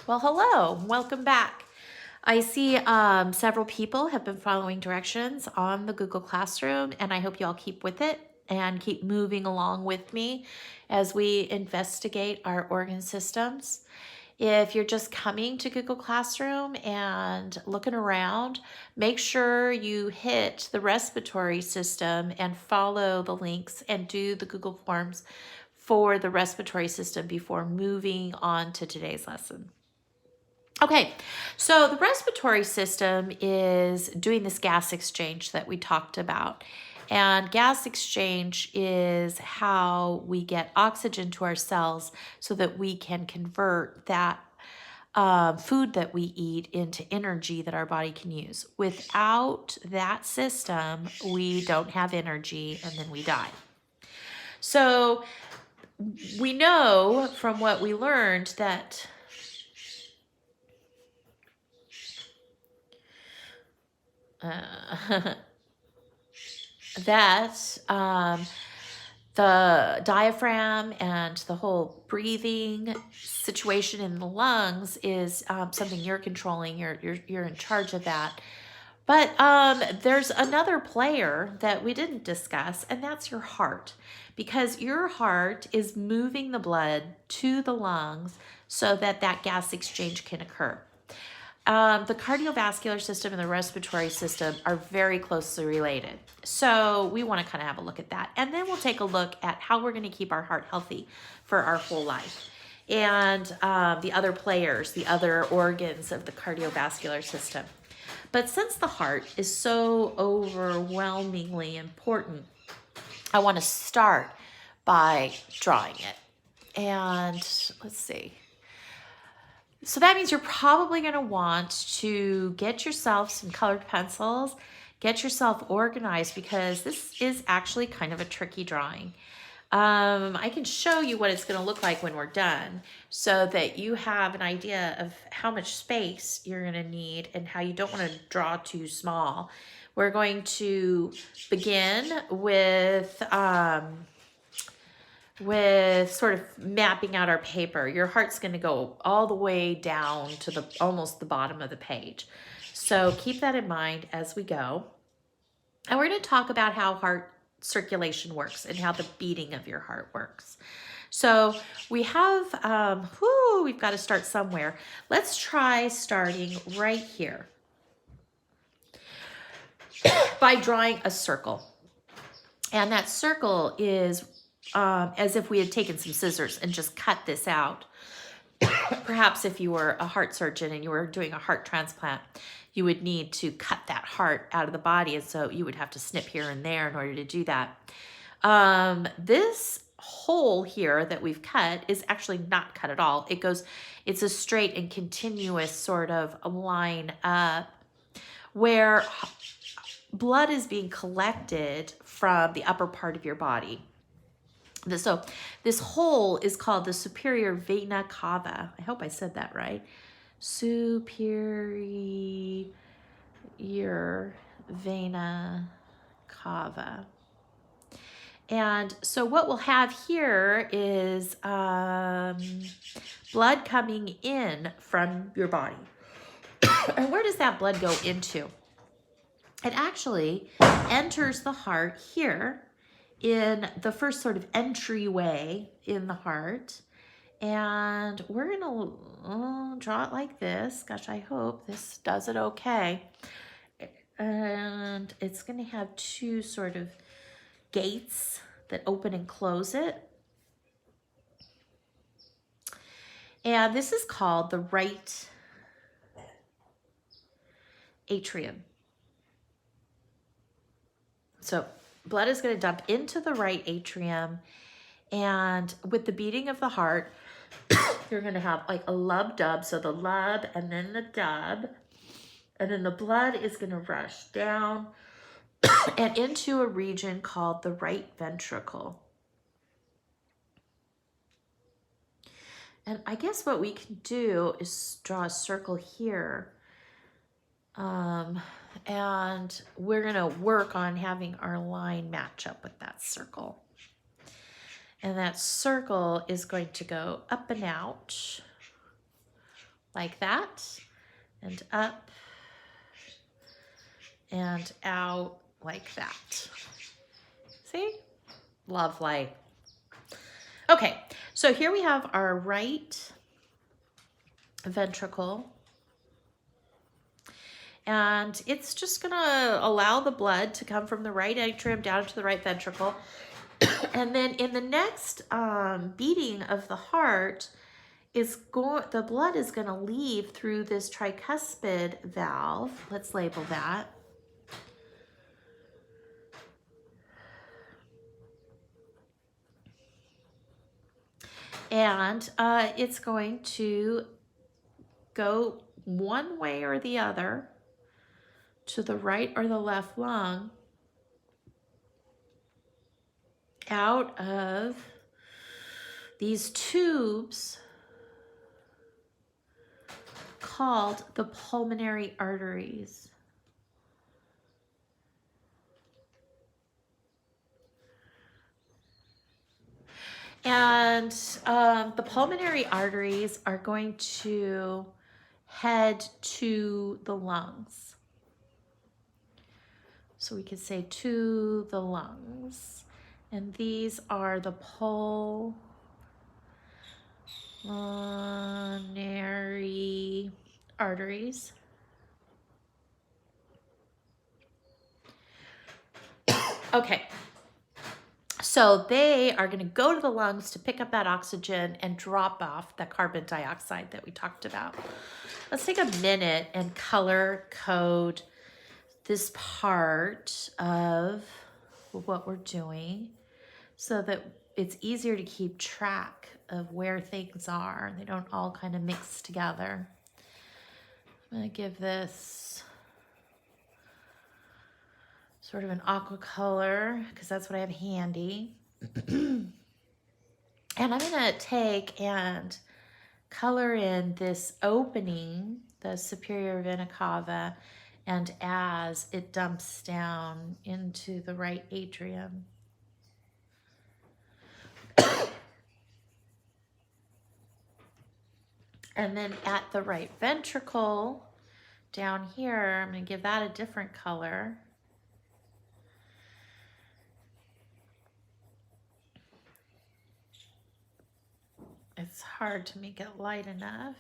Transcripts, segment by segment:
Well, hello, welcome back. I see several people have been following directions on the Google Classroom, and I hope you all keep with it and keep moving along with me as we investigate our organ systems. If you're just coming to Google Classroom and looking around, make sure you hit the respiratory system and follow the links and do the Google Forms for the respiratory system before moving on to today's lesson. Okay, so the respiratory system is doing this gas exchange that we talked about. And gas exchange is how we get oxygen to our cells so that we can convert that food that we eat into energy that our body can use. Without that system, we don't have energy and then we die. So we know from what we learned that that the diaphragm and the whole breathing situation in the lungs is something you're controlling. You're in charge of that. But there's another player that we didn't discuss, and that's your heart, because your heart is moving the blood to the lungs so that that gas exchange can occur. The cardiovascular system and the respiratory system are very closely related. So we want to kind of have a look at that. And then we'll take a look at how we're going to keep our heart healthy for our whole life. And the other players, the other organs of the cardiovascular system. But since the heart is so overwhelmingly important, I want to start by drawing it. And let's see. So that means you're probably going to want to get yourself some colored pencils, get yourself organized, because this is actually kind of a tricky drawing. I can show you what it's going to look like when we're done so that you have an idea of how much space you're going to need and how you don't want to draw too small. We're going to begin with sort of mapping out our paper. Your heart's going to go all the way down to the almost the bottom of the page. So keep that in mind as we go. And we're going to talk about how heart circulation works and how the beating of your heart works. So we have, we've got to start somewhere. Let's try starting right here by drawing a circle. And that circle is as if we had taken some scissors and just cut this out. Perhaps if you were a heart surgeon and you were doing a heart transplant, you would need to cut that heart out of the body, and so you would have to snip here and there in order to do that. This hole here that we've cut is actually not cut at all. It's a straight and continuous sort of line up where blood is being collected from the upper part of your body. So this hole is called the superior vena cava. I hope I said that right. Superior vena cava. And so what we'll have here is blood coming in from your body. And where does that blood go into? It actually enters the heart here in the first sort of entryway in the heart. And we're going to draw it like this. Gosh, I hope this does it okay. And it's going to have two sort of gates that open and close it. And this is called the right atrium. So blood is going to dump into the right atrium, and with the beating of the heart, you're going to have like a lub-dub, so the lub and then the dub, and then the blood is going to rush down and into a region called the right ventricle. And I guess what we can do is draw a circle here. And we're going to work on having our line match up with that circle. And that circle is going to go up and out like that, and up and out like that. See? Lovely. Okay, so here we have our right ventricle, and it's just gonna allow the blood to come from the right atrium down to the right ventricle. And then in the next beating of the heart, the blood is going to leave through this tricuspid valve. Let's label that. And it's going to go one way or the other to the right or the left lung out of these tubes called the pulmonary arteries. And the pulmonary arteries are going to head to the lungs. So we could say to the lungs. And these are the pulmonary arteries. Okay. So they are going to go to the lungs to pick up that oxygen and drop off the carbon dioxide that we talked about. Let's take a minute and color code this part of what we're doing so that it's easier to keep track of where things are. They don't all kind of mix together. I'm going to give this sort of an aqua color because that's what I have handy. And I'm going to take and color in this opening, the superior vena cava, and as it dumps down into the right atrium. And then at the right ventricle, down here, I'm going to give that a different color. It's hard to make it light enough.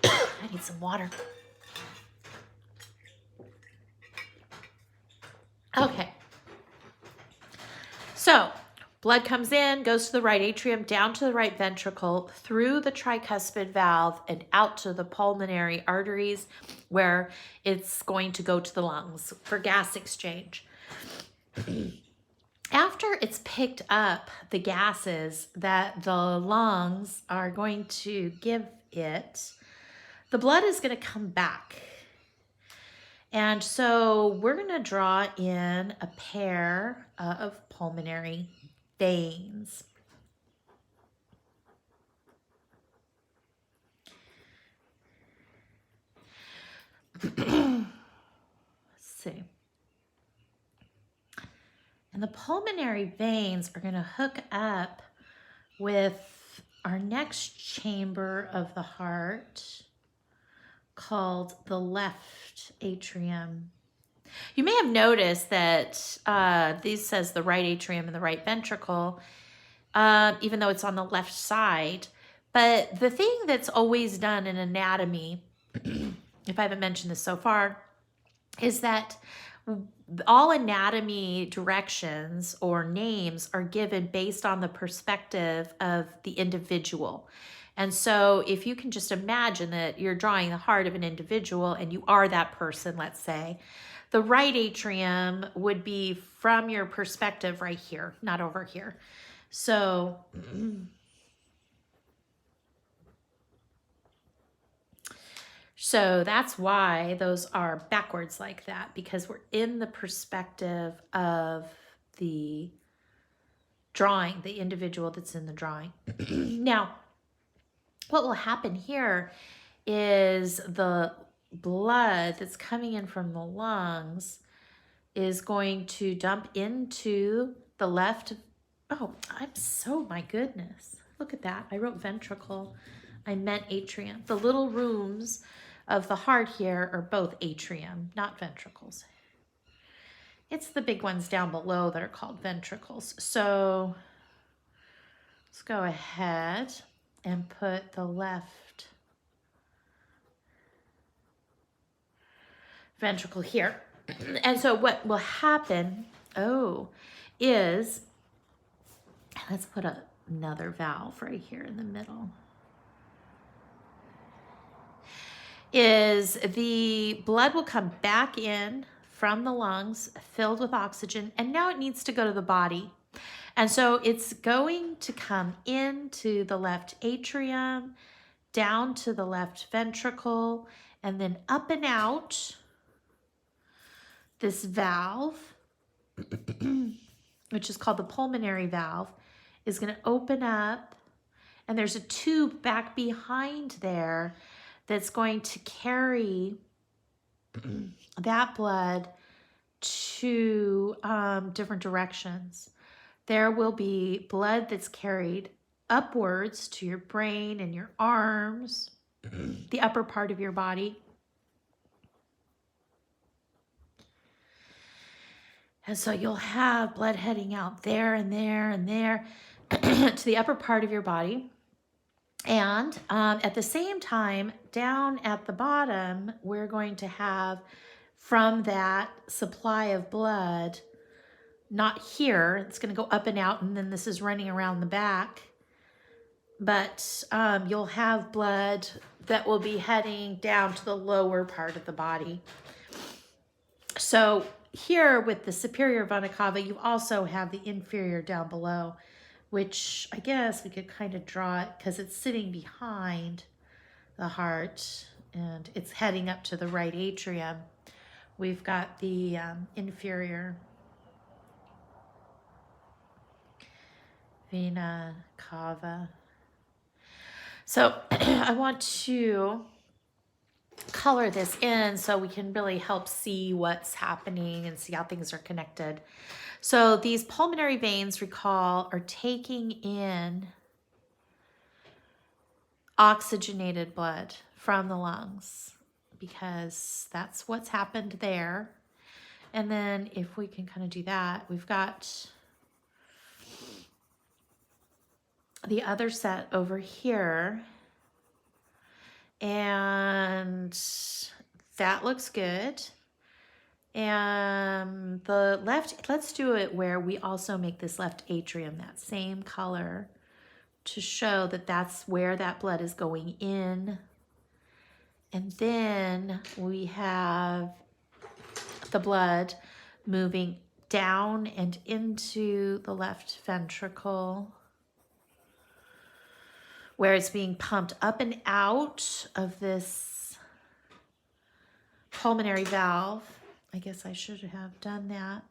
I need some water. Okay. So blood comes in, goes to the right atrium, down to the right ventricle, through the tricuspid valve, and out to the pulmonary arteries, where it's going to go to the lungs for gas exchange. After it's picked up the gases that the lungs are going to give it, the blood is going to come back. And so we're going to draw in a pair of pulmonary veins. Let's see. And the pulmonary veins are going to hook up with our next chamber of the heart called the left atrium. You may have noticed that this says the right atrium and the right ventricle, even though it's on the left side. But the thing that's always done in anatomy, if I haven't mentioned this so far, is that all anatomy directions or names are given based on the perspective of the individual. And so if you can just imagine that you're drawing the heart of an individual and you are that person, let's say, the right atrium would be from your perspective right here, not over here. So that's why those are backwards like that, because we're in the perspective of the drawing, the individual that's in the drawing. Now, what will happen here is the blood that's coming in from the lungs is going to dump into the left. Oh, my goodness. Look at that. I wrote ventricle. I meant atrium. The little rooms of the heart here are both atrium, not ventricles. It's the big ones down below that are called ventricles. So let's go ahead and put the left ventricle here. And so what will happen, is, let's put another valve right here in the middle, is the blood will come back in from the lungs filled with oxygen, and now it needs to go to the body. And so it's going to come into the left atrium, down to the left ventricle, and then up and out this valve, which is called the pulmonary valve, is going to open up, and there's a tube back behind there that's going to carry that blood to different directions. There will be blood that's carried upwards to your brain and your arms, the upper part of your body. And so you'll have blood heading out there and there and there to the upper part of your body. And at the same time, down at the bottom, we're going to have from that supply of blood, not here, it's going to go up and out, and then this is running around the back. But you'll have blood that will be heading down to the lower part of the body. So here with the superior vena cava, you also have the inferior down below, which I guess we could kind of draw it because it's sitting behind the heart and it's heading up to the right atrium. We've got the inferior vena cava. So I want to color this in so we can really help see what's happening and see how things are connected. So these pulmonary veins, recall, are taking in oxygenated blood from the lungs because that's what's happened there. And then if we can kind of do that, we've got the other set over here. And that looks good. And the left, let's do it where we also make this left atrium that same color to show that that's where that blood is going in. And then we have the blood moving down and into the left ventricle, where it's being pumped up and out of this pulmonary valve. I guess I should have done that.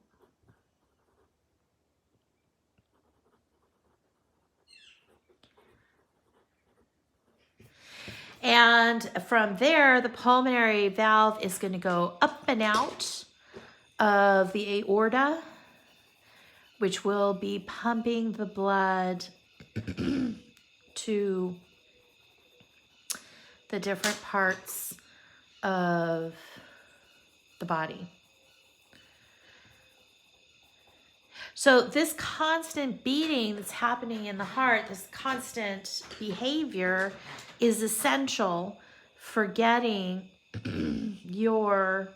And from there, the pulmonary valve is going to go up and out of the aorta, which will be pumping the blood to the different parts of the body. So this constant beating that's happening in the heart, this constant behavior is essential for getting your,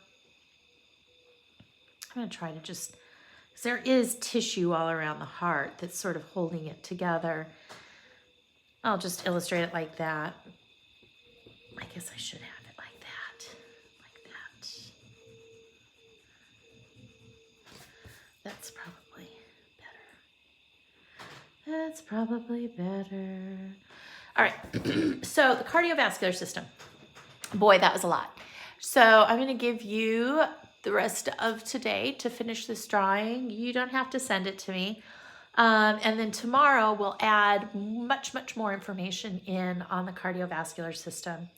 I'm going to try to just, because there is tissue all around the heart that's sort of holding it together. I'll just illustrate it like that. I guess I should have it like that. Like that. That's probably better. That's probably better. All right. So the cardiovascular system. Boy, that was a lot. So I'm going to give you the rest of today to finish this drawing. You don't have to send it to me. And then tomorrow we'll add much, much more information in on the cardiovascular system.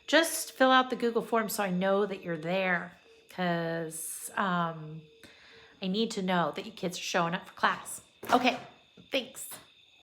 Just fill out the Google form so I know that you're there, because I need to know that you kids are showing up for class. Okay, thanks.